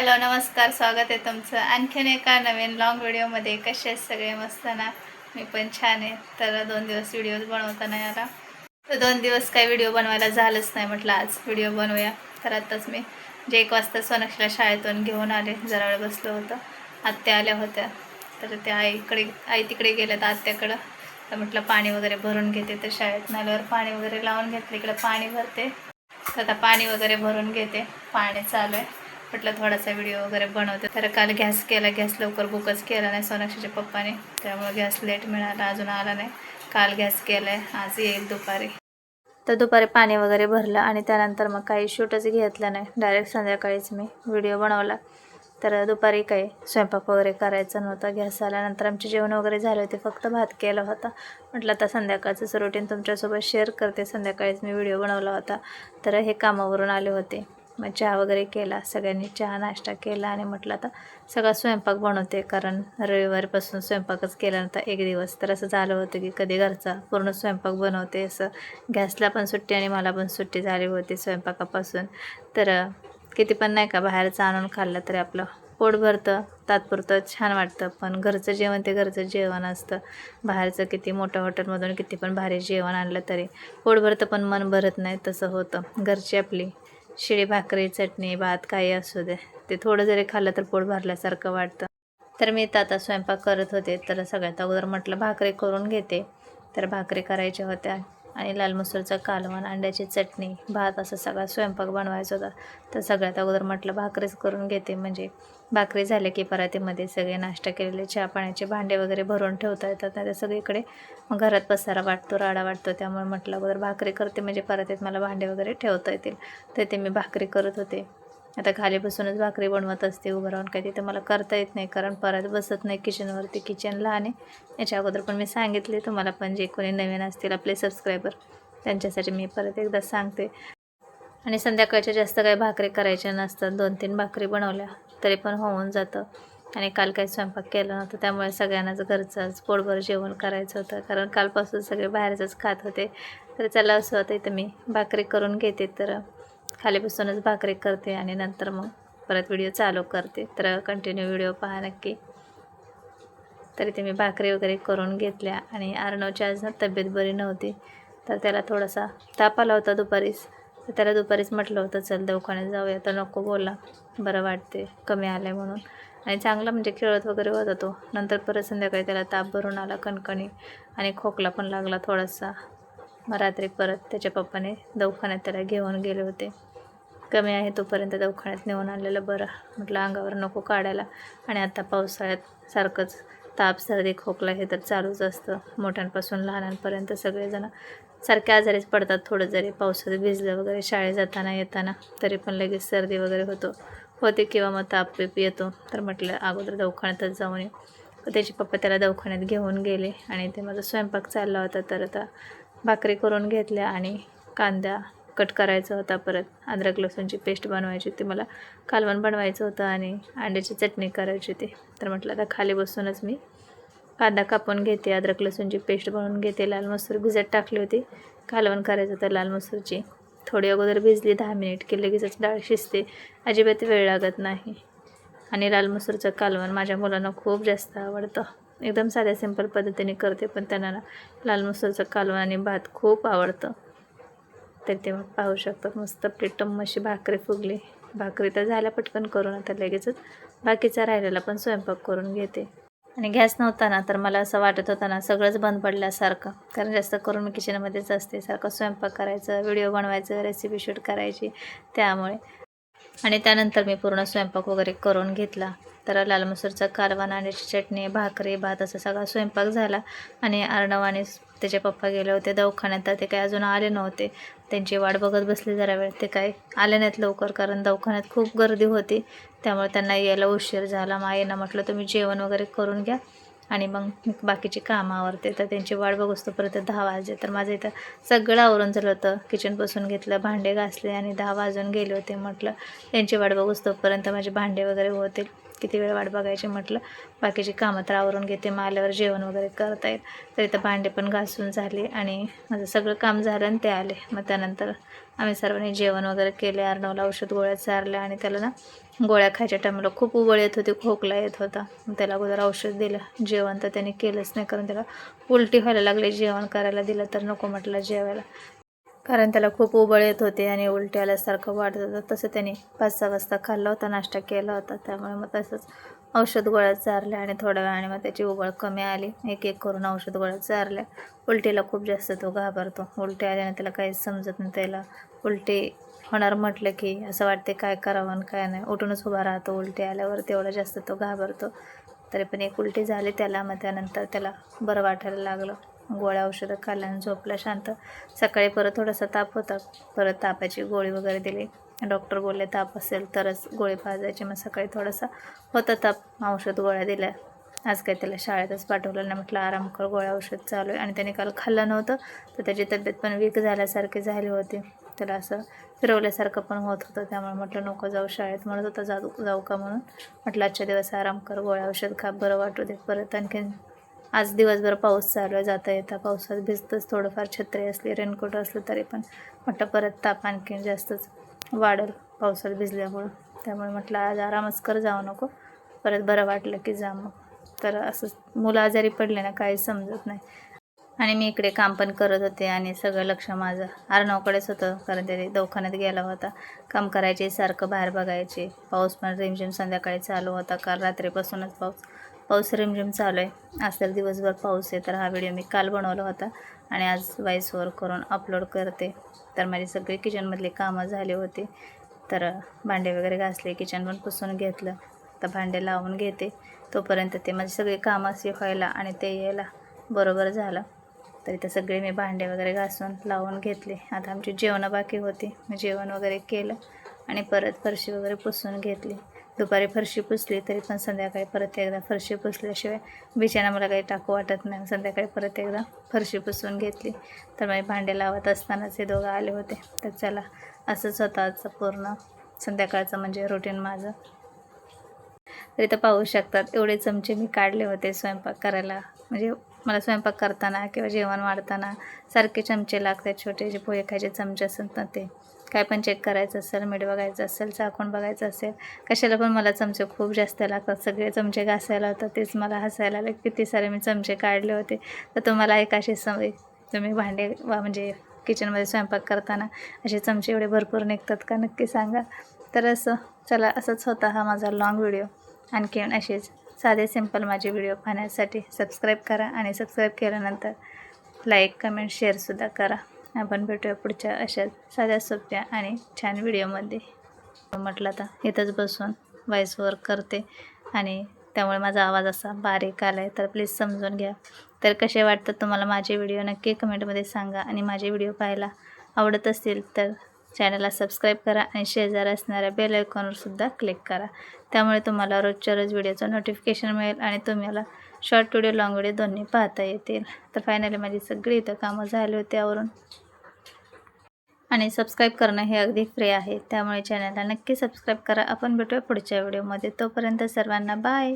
Hello नमस्कार, स्वागत आहे तुमचं आणखीन एका नवीन लॉंग व्हिडिओमध्ये. कसे आहेत सगळे? मस्त ना? मी पण छान आहे. तर 2 दिवस व्हिडिओ बनवता नाही आला, तर 2 दिवस काही व्हिडिओ बनवायला झालंच नाही. म्हटलं आज व्हिडिओ बनवूया. तर आताच मी 1 वाजता सोनाक्षीला शाळेतून घेऊन आले. जरा वेळ बसलो होतं. आत्या आल्या होत्या, तर त्या आई तिकडे गेल्यात आत्याकडं. तर म्हटलं पाणी वगैरे भरून घेते. तर शाळेत आल्यावर पाणी वगैरे लावून घेतलं. इकडं पाणी भरते. तर आता पाणी वगैरे भरून घेते. पाणी चालू आहे. म्हटलं थोडासा व्हिडिओ वगैरे बनवते. तर काल गॅस लवकर बुकच केला नाही सोनाक्षीच्या पप्पाने, त्यामुळे गॅस लेट मिळाला, अजून आला नाही. काल गॅस केला आहे, आज येईल दुपारी. तर दुपारी पाणी वगैरे भरलं आणि त्यानंतर मग काही शूटच घेतलं नाही. डायरेक्ट संध्याकाळीच मी व्हिडिओ बनवला. तर दुपारी काही स्वयंपाक वगैरे करायचा नव्हता. गॅस आल्यानंतर आमचे जेवण वगैरे झाले होते. फक्त भात केला होता. म्हटलं आता संध्याकाळचंच रुटीन तुमच्यासोबत शेअर करते. संध्याकाळीच मी व्हिडिओ बनवला होता. तर हे कामावरून आले होते, मग चहा वगैरे केला. सगळ्यांनी चहा नाश्ता केला आणि म्हटलं आता सगळा स्वयंपाक बनवते, कारण रविवारपासून स्वयंपाकच केला नव्हता एक दिवस. तर असं झालं होतं की कधी घरचा पूर्ण स्वयंपाक बनवते असं. गॅसला पण सुट्टी आणि मला पण सुट्टी झाली होती स्वयंपाकापासून. तर किती पण नाही का बाहेरचं आणून खाल्लं तरी आपलं पोट भरतं, तात्पुरतं छान वाटतं. पण घरचं जेवण ते घरचं जेवण असतं. बाहेरचं किती मोठ्या हॉटेलमधून किती पण भारी जेवण आणलं तरी पोट भरतं, पण मन भरत नाही. तसं होतं. घरची आपली शिळी भाकरी, चटणी, भात काही असू दे, ते थोडं जरी खाल्लं तर पोट भरल्यासारखं वाटतं. तर मी तर आता स्वयंपाक करत होते. तर सगळ्यात अगोदर म्हटलं भाकरी करून घेते. तर भाकरी करायच्या होत्या आणि लाल मसूरचं कालवण, अंड्याची चटणी, भात असं सगळा स्वयंपाक बनवायचा होता. तर सगळ्यात अगोदर म्हटलं भाकरीच करून घेते, म्हणजे भाकरी झाले की परातीमध्ये सगळे नाश्ता केलेले चहा पाण्याचे भांडे वगैरे भरून ठेवता येतात. नाही तर सगळीकडे मग घरात पसारा वाटतो, राडा वाटतो. त्यामुळे म्हटलं अगोदर भाकरी करते, म्हणजे परातीत मला भांडे वगैरे ठेवता येतील. तर ते मी भाकरी करत होते. आता खाली बसूनच भाकरी बनवत असते. उभं राहून काही तिथं मला करता येत नाही, कारण परत बसत नाही किचनवरती. किचन लहान आहे. याच्या अगोदर पण मी सांगितले तुम्हाला, पण जे कोणी नवीन असतील आपले सबस्क्रायबर त्यांच्यासाठी मी परत एकदा सांगते. आणि संध्याकाळच्या जास्त काही भाकरी करायच्या नसतात. 2-3 भाकरी बनवल्या तरी पण होऊन जातं. आणि काल काही स्वयंपाक केला नव्हता, त्यामुळे सगळ्यांनाच घरचंच पोटभर जेवण करायचं होतं, कारण कालपासून सगळे बाहेरचंच खात होते. तर चला असं होतं, इथं मी भाकरी करून घेते. तर खाली बसूनच भाकरी करते आणि नंतर मग परत व्हिडिओ चालू करते. तर कंटिन्यू व्हिडिओ पहा नक्की. तरी ते मी भाकरी वगैरे करून घेतल्या. आणि अर्णवची आज ना तब्येत बरी नव्हती, तर त्याला थोडासा ताप आला होता दुपारीच. तर त्याला दुपारीच म्हटलं होतं चल दवाखान्यात जाऊया, तर नको बोलला, बरं वाटते कमी आलं आहे म्हणून. आणि चांगला म्हणजे खेळत वगैरे होता तो. नंतर परत संध्याकाळी त्याला ताप भरून आला, कणकणी आणि खोकला पण लागला थोडासा. मग रात्री परत त्याच्या पप्पाने दवाखान्यात त्याला घेऊन गेले होते. कमी आहे तोपर्यंत दवाखान्यात नेऊन आलेलं बरं, म्हटलं अंगावर नको काढायला. आणि आता पावसाळ्यात सारखंच ताप, सर्दी, खोकला हे तर चालूच असतं. मोठ्यांपासून लहानांपर्यंत सगळेजण सारखे आजारीच पडतात. थोडं जरी पावसात भिजलं वगैरे शाळेत जाताना येताना तरी पण लगेच सर्दी वगैरे होते किंवा मग ताप पीप येतो. तर म्हटलं अगोदर दवाखान्यातच जाऊन ये. तर त्याचे पप्पा त्याला दवाखान्यात घेऊन गेले आणि ते माझा स्वयंपाक चालला होता. तर आता भाकरी करून घेतल्या आणि कांदा कट करायचा होता. परत अद्रक लसूणची पेस्ट बनवायची होती मला, कालवण बनवायचं होतं आणि अंड्याची चटणी करायची होती. तर म्हटलं आता खाली बसूनच मी कांदा कापून घेते, अद्रक लसूणची पेस्ट बनवून घेते. लाल मसूर भिजत टाकली होती, कालवण करायचं होतं लाल मसूरची. थोडी अगोदर भिजली 10 मिनिट की लगेचच डाळ शिजते, अजिबात वेळ लागत नाही. आणि लाल मसूरचं कालवण माझ्या मुलांना खूप जास्त आवडतं. एकदम साध्या सिंपल पद्धतीने करते, पण त्यांना ना लाल मसूरचं कालवण आणि भात खूप आवडतं. तर ते मग पाहू शकतात मस्त प्लेटम अशी भाकरी फुगली. भाकरी तर झाल्या पटकन करून, आता लगेचच बाकीचा राहिलेला पण स्वयंपाक करून घेते. आणि गॅस नव्हता ना, तर मला असं वाटत होतं ना सगळंच बंद पडल्यासारखं, कारण जास्त करून मी किचनमध्येच असते. सारखं स्वयंपाक करायचं, व्हिडिओ बनवायचं, रेसिपी शूट करायची, त्यामुळे. आणि त्यानंतर मी पूर्ण स्वयंपाक वगैरे करून घेतला. तर लाल मसूरचा कालवण, अंड्याची चटणी, भाकरी, भात असा सगळा स्वयंपाक झाला. आणि अर्णव आणि त्याचे पप्पा गेले होते दवाखान्यात, तर ते काही अजून आले नव्हते. त्यांची वाट बघत बसले जरा वेळ. ते काही आले नाहीत लवकर, कारण दवाखान्यात खूप गर्दी होती, त्यामुळे त्यांना यायला उशीर झाला. माईंना म्हटलं तुम्ही जेवण वगैरे करून घ्या आणि मग बाकीची कामं आवरते. तर त्यांची वाट बघूस तोपर्यंत 10 वाजले. तर माझं इथं सगळं आवरून झालं होतं. किचनपासून घेतलं, भांडे घासले आणि 10 वाजून गेले होते. म्हटलं त्यांची वाट बघूस तोपर्यंत माझे भांडे वगैरे होतील. किती वेळ वाट बघायची म्हटलं, बाकीची कामं तर आवरून घेते, मग आल्यावर जेवण वगैरे करता येईल. तर इथं भांडे पण घासून झाले आणि माझं सगळं काम झालं आणि ते आले. मग त्यानंतर आम्ही सर्वांनी जेवण वगैरे केले. अर्णवला औषध गोळ्या चारल्या आणि त्याला ना गोळ्या खायच्या टायमाला खूप उबळ येत होती, खोकला येत होता. मग त्याला अगोदर औषध दिलं. जेवण तर त्याने केलंच नाही, कारण त्याला उलटी व्हायला लागली. जेवण करायला दिलं तर नको म्हटलं जेवायला, कारण त्याला खूप उबळ येत होते आणि उलटी आल्यासारखं वाटत होतं. तसं त्याने 5-6 वाजता खाल्ला होता, नाश्ता केला होता. त्यामुळे मग तसंच औषध गोळ्या चारल्या आणि थोड्या वेळाने मग त्याची उबळ कमी आली. एक एक करून औषध गोळ्या चारल्या. उलटीला खूप जास्त तो घाबरतो. उलटी आल्याने त्याला काहीच समजत नाही. त्याला उलटी होणार म्हटलं की असं वाटते काय करावं आणि काय नाही, उठूनच उभा राहतो. उलटी आल्यावर तेवढा जास्त तो घाबरतो. तरी पण एक उलटी झाली त्याला. मग त्यानंतर त्याला बरं वाटायला लागलं. गोळ्या औषधं खाल्ल्यानं झोपला शांत. सकाळी परत थोडासा ताप होता, परत तापाची गोळी वगैरे दिली. डॉक्टर बोलले ताप असेल तरच गोळी पाजायची. मग सकाळी थोडासा होता ताप, औषध गोळ्या दिल्या. आज काही त्याला शाळेतच पाठवलं नाही, म्हटलं आराम कर, गोळ्या औषध चालू आहे. आणि त्याने काल खाल्लं नव्हतं तर त्याची तब्येत पण वीक झाल्यासारखी झाली होती. त्याला असं फिरवल्यासारखं पण होत होतं. त्यामुळे म्हटलं नको जाऊ शाळेत, म्हणत होता जाऊ का म्हणून. म्हटलं आजच्या दिवस आराम कर, गोळ्या औषध खा, बरं वाटू दे. परत आणखीन आज दिवसभर पाऊस चालू आहे, जाता येता पावसात भिजतच. थोडंफार छत्री असली, रेनकोट असलं तरी पण म्हटलं परत ताप आणखीन जास्तच वाढेल पावसात भिजल्यामुळं. त्यामुळे म्हटलं आज आरामच कर, जाऊ नको, परत बरं वाटलं की जा मग. तर असंच मुलं आजारी पडले ना काही समजत नाही. आणि मी इकडे काम पण करत होते आणि सगळं लक्ष माझं अर्णवकडेच होतं, कारण ते दवाखान्यात गेला होता. काम करायचे, सारखं बाहेर बघायचे. पाऊस पण रिमझिम संध्याकाळी चालू होता, काल रात्रीपासूनच पाऊस रिमझिम चालू आहे. आज तर दिवसभर पाऊस आहे. तर हा व्हिडिओ मी काल बनवला होता आणि आज व्हॉइस ओव्हर करून अपलोड करते. तर माझी सगळी किचनमधली कामं झाली होती. तर भांडे वगैरे घासले, किचन पण पुसून घेतलं. तर भांडे लावून घेते, तोपर्यंत ते माझी सगळी कामं अशी व्हायला आणि ते यायला बरोबर झालं. तर इथं सगळे मी भांडे वगैरे घासून लावून घेतले. आता आमची जेवणं बाकी होती, मी जेवण वगैरे केलं आणि परत फरशी वगैरे पुसून घेतली. दुपारी फरशी पुसली तरी पण संध्याकाळी परत एकदा फरशी पुसल्याशिवाय बिछाना मला काही टाकू वाटत नाही. संध्याकाळी परत एकदा फरशी पुसून घेतली. तर मी भांडे लावत असतानाच हे दोघं आले होते. तर चला, असंच होतं आजचं पूर्ण संध्याकाळचं म्हणजे रुटीन माझं. तर इथं पाहू शकतात एवढे चमचे मी काढले होते स्वयंपाक करायला. म्हणजे मला स्वयंपाक करताना किंवा जेवण वाढताना सारखे चमचे लागतात. छोटे जे पोहे खायचे चमचे असतात ना, ते काय पण चेक करायचं असेल, मीठ बघायचं असेल, चाकून बघायचं असेल, कशाला पण मला चमचे खूप जास्त लागतात. सगळे चमचे घासायला होतं. तेच मला हसायला आलं, किती सारे मी चमचे काढले होते. तर तुम्हाला एक अशी सवय, तुम्ही भांडे म्हणजे किचनमध्ये स्वयंपाक करताना असे चमचे एवढे भरपूर निघतात का, नक्की सांगा. तर असं चला, असंच होता हा माझा लॉंग व्हिडिओ. आणखीन असेच साधे सिंपल माझे व्हिडिओ पाहण्यासाठी सबस्क्राईब करा आणि सबस्क्राईब केल्यानंतर लाईक, कमेंट, शेअरसुद्धा करा. आपण भेटूया पुढच्या अशाच साध्या सोप्या आणि छान व्हिडिओमध्ये. म्हटलं आता इथंच बसून व्हॉइस ओव्हर करते आणि त्यामुळे माझा आवाज असा बारीक आला आहे, तर प्लीज समजून घ्या. तर कसे वाटतात तुम्हाला माझे व्हिडिओ नक्की कमेंटमध्ये सांगा. आणि माझे व्हिडिओ पाहायला आवडत असतील तर चॅनलला सबस्क्राईब करा आणि शेजारी असणाऱ्या बेल आयकॉनवरसुद्धा क्लिक करा. त्यामुळे तुम्हाला रोजच्या रोज व्हिडिओचं नोटिफिकेशन मिळेल आणि तुम्हाला शॉर्ट व्हिडिओ, लॉंग व्हिडिओ दोन्ही पाहता येतील. तर फायनली माझी सगळी इथं कामं झाली होती आवरून. आणि सबस्क्राईब करणं हे अगदी फ्री आहे, त्यामुळे चॅनलला नक्की सबस्क्राईब करा. आपण भेटूया पुढच्या व्हिडिओमध्ये. तोपर्यंत सर्वांना बाय.